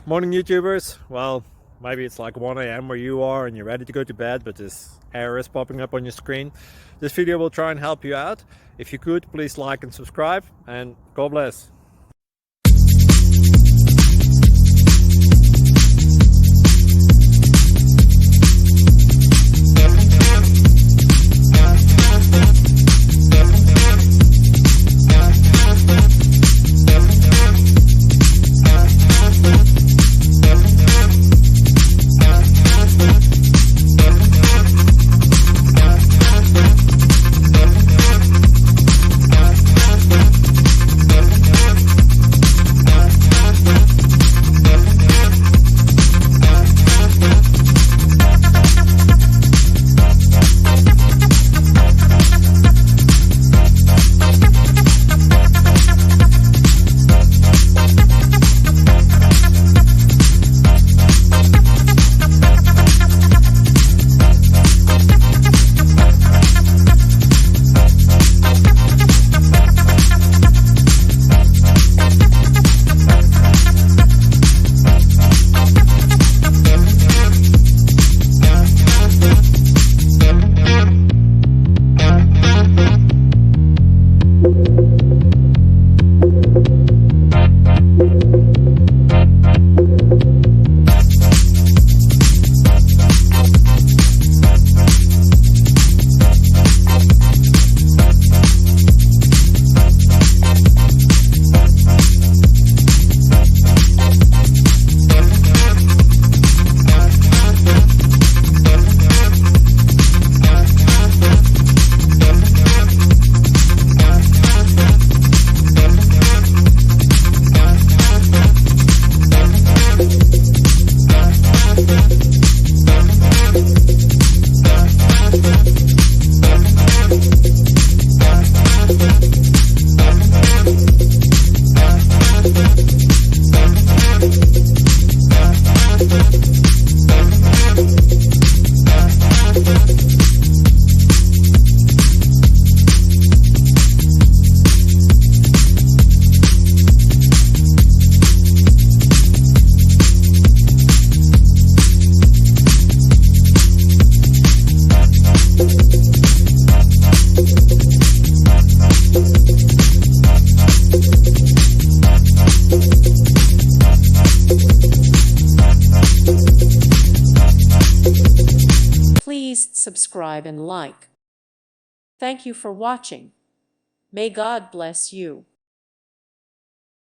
Morning YouTubers. Well, maybe it's like 1 a.m. where you are and you're ready to go to bed, but this error is popping up on your screen. This video will try and help you out. If you could, please like and subscribe, and God bless. Please subscribe and like. Thank you for watching. May God bless you.